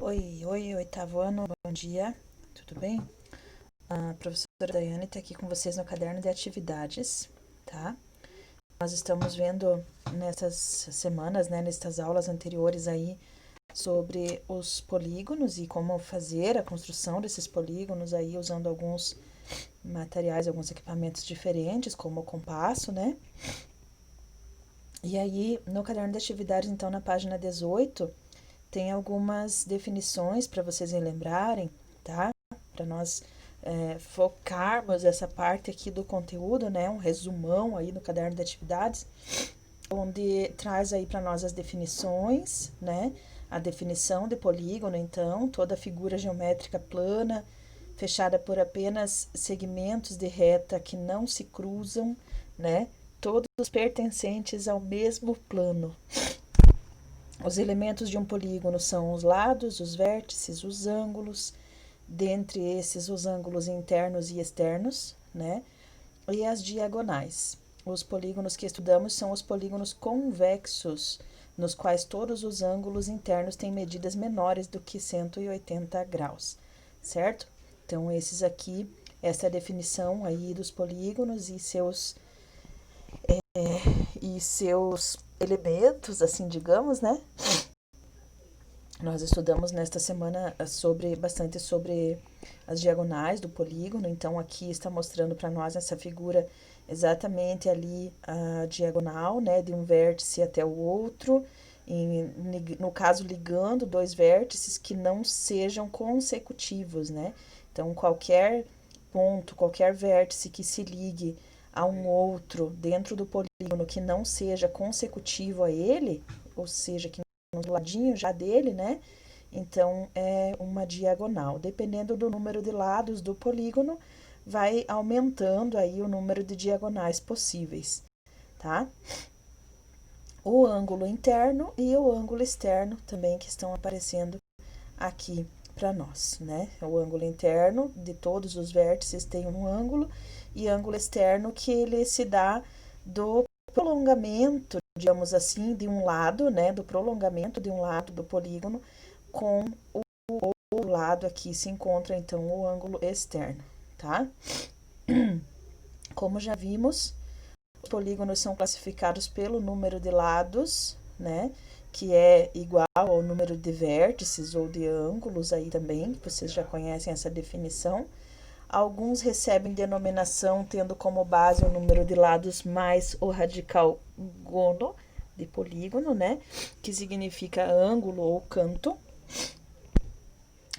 Oi, oitavo ano, bom dia, tudo bem? A professora Daiane está aqui com vocês no caderno de atividades, tá? Nós estamos vendo nessas semanas, né, nestas aulas anteriores aí, sobre os polígonos e como fazer a construção desses polígonos aí, usando alguns materiais, alguns equipamentos diferentes, como o compasso, né? E aí, no caderno de atividades, então, na página 18, tem algumas definições para vocês relembrarem, tá? Para nós focarmos essa parte aqui do conteúdo, né? Um resumão aí no caderno de atividades, onde traz aí para nós as definições, né? A definição de polígono, então, toda figura geométrica plana, fechada por apenas segmentos de reta que não se cruzam, né? Todos pertencentes ao mesmo plano. Os elementos de um polígono são os lados, os vértices, os ângulos, dentre esses os ângulos internos e externos, né? E as diagonais. Os polígonos que estudamos são os polígonos convexos, nos quais todos os ângulos internos têm medidas menores do que 180 graus, certo? Então, essa é a definição aí dos polígonos e seus elementos, assim, digamos, né? Nós estudamos nesta semana bastante sobre as diagonais do polígono, então aqui está mostrando para nós essa figura exatamente ali a diagonal, né, de um vértice até o outro, no caso ligando dois vértices que não sejam consecutivos, né? Então qualquer ponto, qualquer vértice que se ligue a um outro dentro do polígono que não seja consecutivo a ele, ou seja, que do ladinho já dele, né? Então, é uma diagonal. Dependendo do número de lados do polígono, vai aumentando aí o número de diagonais possíveis, tá? O ângulo interno e o ângulo externo também que estão aparecendo aqui para nós, né? O ângulo interno de todos os vértices tem um ângulo e ângulo externo que ele se dá do prolongamento, digamos assim, de um lado, né, do prolongamento de um lado do polígono com o outro lado aqui se encontra então o ângulo externo, tá? Como já vimos, os polígonos são classificados pelo número de lados, né, que é igual ao número de vértices ou de ângulos aí também, vocês já conhecem essa definição. Alguns recebem denominação tendo como base o número de lados mais o radical gono, de polígono, né? Que significa ângulo ou canto.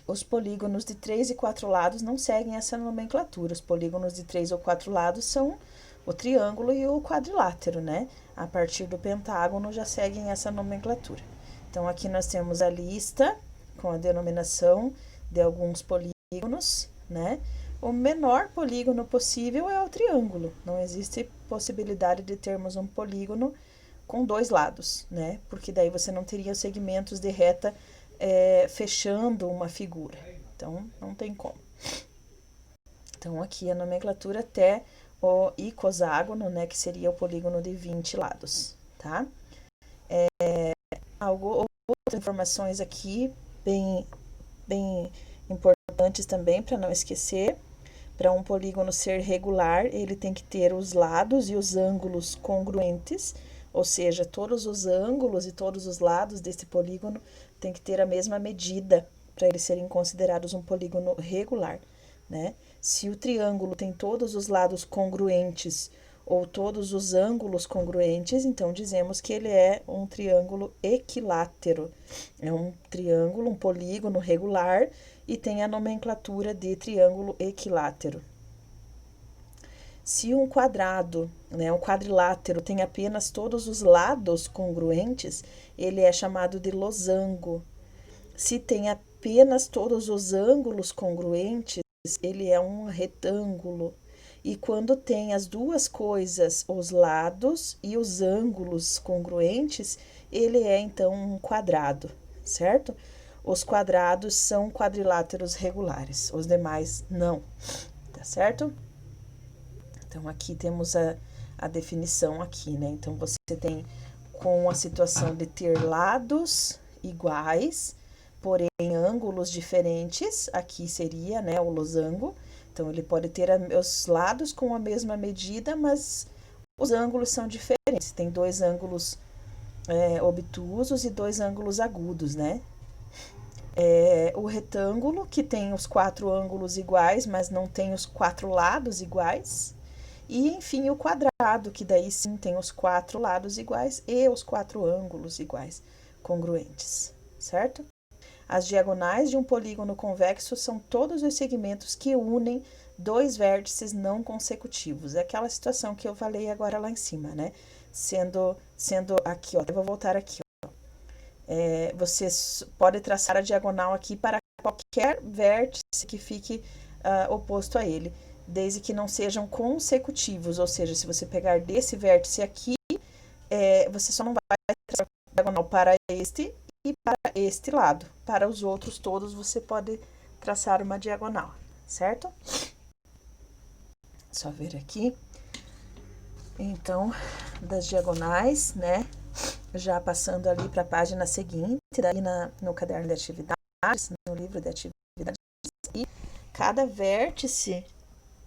Os polígonos de 3 e 4 lados não seguem essa nomenclatura. Os polígonos de 3 ou 4 lados são o triângulo e o quadrilátero, né? A partir do pentágono já seguem essa nomenclatura. Então, aqui nós temos a lista com a denominação de alguns polígonos, né? O menor polígono possível é o triângulo. Não existe possibilidade de termos um polígono com dois lados, né? Porque daí você não teria os segmentos de reta fechando uma figura. Então, não tem como. Então, aqui a nomenclatura até o icoságono, né? Que seria o polígono de 20 lados, tá? Outras informações aqui, bem importantes também, para não esquecer. Para um polígono ser regular, ele tem que ter os lados e os ângulos congruentes, ou seja, todos os ângulos e todos os lados desse polígono tem que ter a mesma medida para eles serem considerados um polígono regular, né? Se o triângulo tem todos os lados congruentes ou todos os ângulos congruentes, então dizemos que ele é um triângulo equilátero. É um triângulo, um polígono regular e tem a nomenclatura de triângulo equilátero. Se um quadrado, né, um quadrilátero tem apenas todos os lados congruentes, ele é chamado de losango. Se tem apenas todos os ângulos congruentes, ele é um retângulo. E quando tem as duas coisas, os lados e os ângulos congruentes, ele é então um quadrado, certo? Os quadrados são quadriláteros regulares, os demais não, tá certo? Então, aqui temos a definição aqui, né? Então, você tem com a situação de ter lados iguais, porém ângulos diferentes. Aqui seria, né, o losango. Então, ele pode ter os lados com a mesma medida, mas os ângulos são diferentes. Tem dois ângulos obtusos e dois ângulos agudos, né? O retângulo, que tem os 4 ângulos iguais, mas não tem os 4 lados iguais. E, enfim, o quadrado, que daí sim tem os 4 lados iguais e os 4 ângulos iguais, congruentes, certo? As diagonais de um polígono convexo são todos os segmentos que unem dois vértices não consecutivos. É aquela situação que eu falei agora lá em cima, né? Sendo aqui, ó, eu vou voltar aqui, ó. Você pode traçar a diagonal aqui para qualquer vértice que fique oposto a ele, desde que não sejam consecutivos, ou seja, se você pegar desse vértice aqui, você só não vai traçar a diagonal para este e para este lado. Para os outros todos, você pode traçar uma diagonal, certo? Só ver aqui. Então, das diagonais, né? Já passando ali para a página seguinte, daí no caderno de atividades, no livro de atividades, e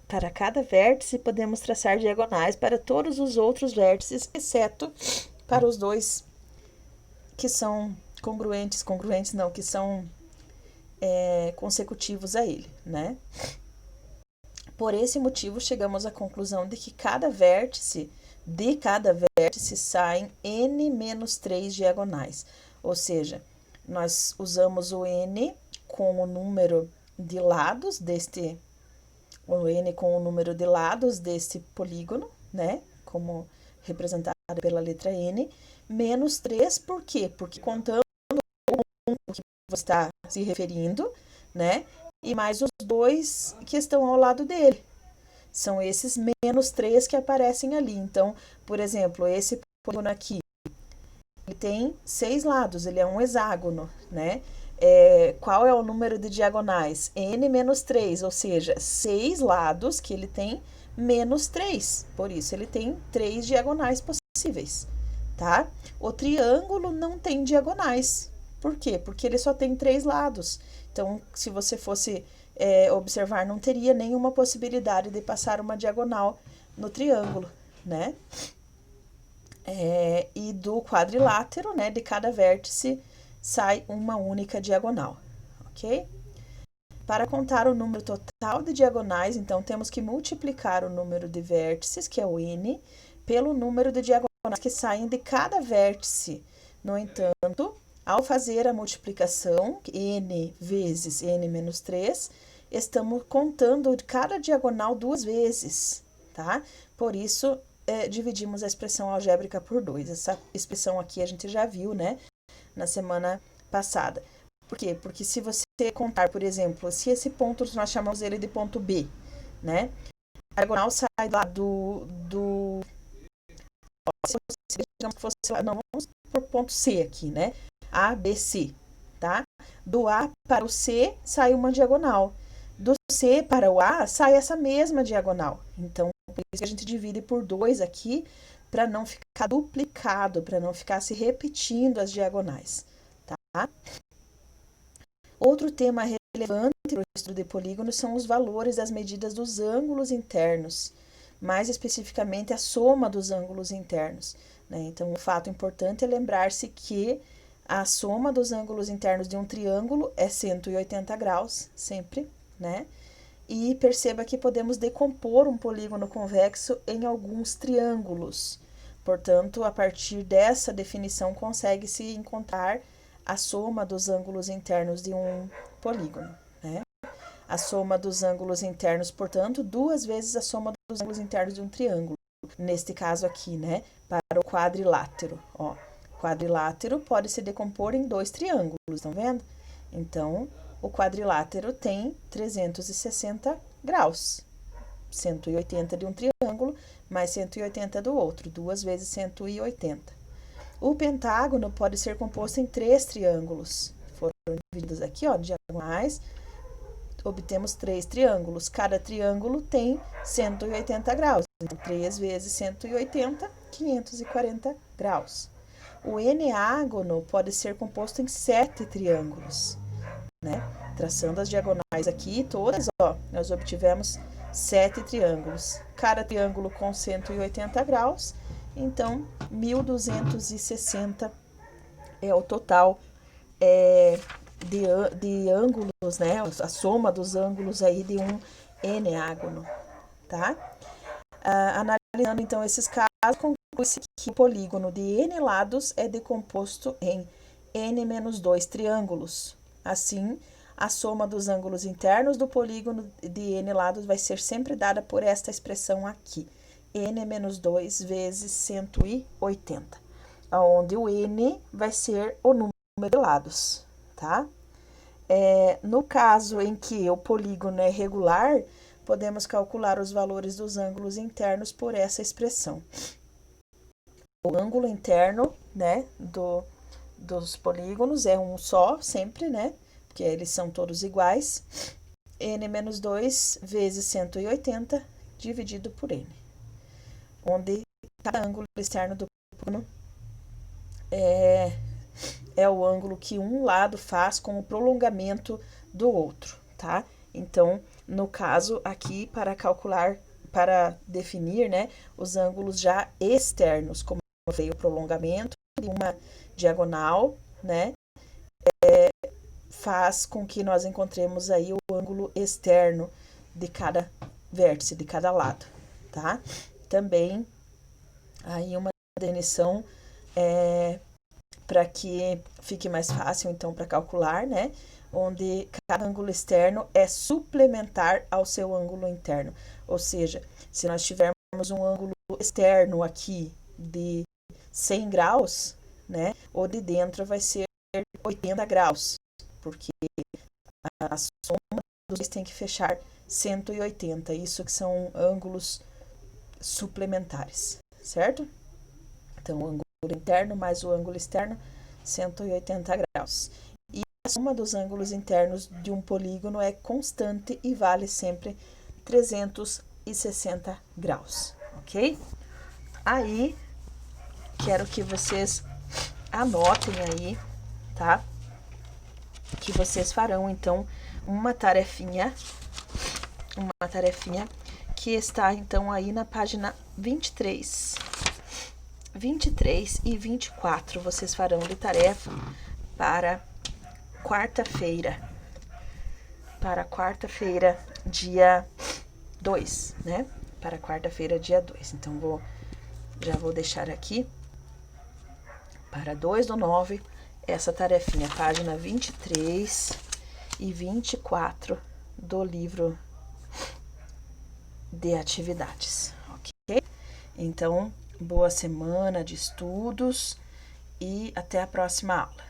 para cada vértice podemos traçar diagonais para todos os outros vértices, exceto para os dois que são congruentes não, que são consecutivos a ele, né? Por esse motivo, chegamos à conclusão de cada vértice saem n-3 diagonais. Ou seja, nós usamos o n com o número de lados deste polígono, né? Como representado pela letra n, menos 3, por quê? Porque contando o que você está se referindo, né? E mais os dois que estão ao lado dele. São esses menos 3 que aparecem ali. Então, por exemplo, esse polígono aqui, ele tem 6 lados, ele é um hexágono, né? Qual é o número de diagonais? N menos 3, ou seja, 6 lados que ele tem menos 3. Por isso, ele tem 3 diagonais possíveis, tá? O triângulo não tem diagonais. Por quê? Porque ele só tem 3 lados. Então, se você fosse observar, não teria nenhuma possibilidade de passar uma diagonal no triângulo, né? E do quadrilátero, né, de cada vértice, sai uma única diagonal, ok? Para contar o número total de diagonais, então, temos que multiplicar o número de vértices, que é o n, pelo número de diagonais que saem de cada vértice. No entanto, ao fazer a multiplicação, n vezes n menos 3, estamos contando cada diagonal 2 vezes, tá? Por isso, dividimos a expressão algébrica por 2. Essa expressão aqui a gente já viu, né, na semana passada. Por quê? Porque se você contar, por exemplo, se esse ponto nós chamamos ele de ponto B, né? A diagonal sai lá digamos que fosse lá, não, vamos por ponto C aqui, né? A, B, C, tá? Do A para o C sai uma diagonal. Do C para o A sai essa mesma diagonal. Então, por isso que a gente divide por 2 aqui, para não ficar duplicado, para não ficar se repetindo as diagonais, tá? Outro tema relevante para o estudo de polígonos são os valores das medidas dos ângulos internos, mais especificamente a soma dos ângulos internos, né? Então, um fato importante é lembrar-se que a soma dos ângulos internos de um triângulo é 180 graus, sempre, né? E perceba que podemos decompor um polígono convexo em alguns triângulos. Portanto, a partir dessa definição, consegue-se encontrar a soma dos ângulos internos de um polígono, né? A soma dos ângulos internos, portanto, 2 vezes a soma dos ângulos internos de um triângulo. Neste caso aqui, né? Para o quadrilátero, ó. Quadrilátero pode se decompor em 2 triângulos, estão vendo? Então, o quadrilátero tem 360 graus. 180 de um triângulo, mais 180 do outro, 2 vezes 180. O pentágono pode ser composto em 3 triângulos. Foram divididos aqui, ó, diagonais. Obtemos 3 triângulos. Cada triângulo tem 180 graus. Então, 3 vezes 180, 540 graus. O eneágono pode ser composto em 7 triângulos. né? Traçando as diagonais aqui, todas, ó, nós obtivemos 7 triângulos. Cada triângulo com 180 graus, então 1260 é o total de ângulos, né? A soma dos ângulos aí de um eneágono, tá? Analisando então esses casos, conclui-se que o polígono de n lados é decomposto em n-2 triângulos. Assim, a soma dos ângulos internos do polígono de n lados vai ser sempre dada por esta expressão aqui, n-2 vezes 180, onde o n vai ser o número de lados, tá? No caso em que o polígono é regular, podemos calcular os valores dos ângulos internos por essa expressão. O ângulo interno, né, dos polígonos é um só, sempre, né, porque eles são todos iguais, n-2 vezes 180 dividido por n, onde cada ângulo externo do polígono é o ângulo que um lado faz com o prolongamento do outro, tá? Então, no caso aqui, para definir, né, os ângulos já externos, como eu falei, o prolongamento de uma diagonal, né, faz com que nós encontremos aí o ângulo externo de cada vértice, de cada lado, tá? Também, aí uma definição para que fique mais fácil, então, para calcular, né? Onde cada ângulo externo é suplementar ao seu ângulo interno. Ou seja, se nós tivermos um ângulo externo aqui de 100 graus, né? O de dentro vai ser 80 graus, porque a soma dos dois tem que fechar 180. Isso que são ângulos suplementares, certo? Então, o ângulo interno mais o ângulo externo, 180 graus. E a soma dos ângulos internos de um polígono é constante e vale sempre 360 graus, ok? Aí, quero que vocês anotem aí, tá? Que vocês farão, então, uma tarefinha que está, então, aí na página 23 e 24, vocês farão de tarefa para quarta-feira, dia 2, né? Para quarta-feira, dia 2. Então, já vou deixar aqui para 2/9 essa tarefinha, página 23 e 24 do livro de atividades, ok? Então, boa semana de estudos e até a próxima aula.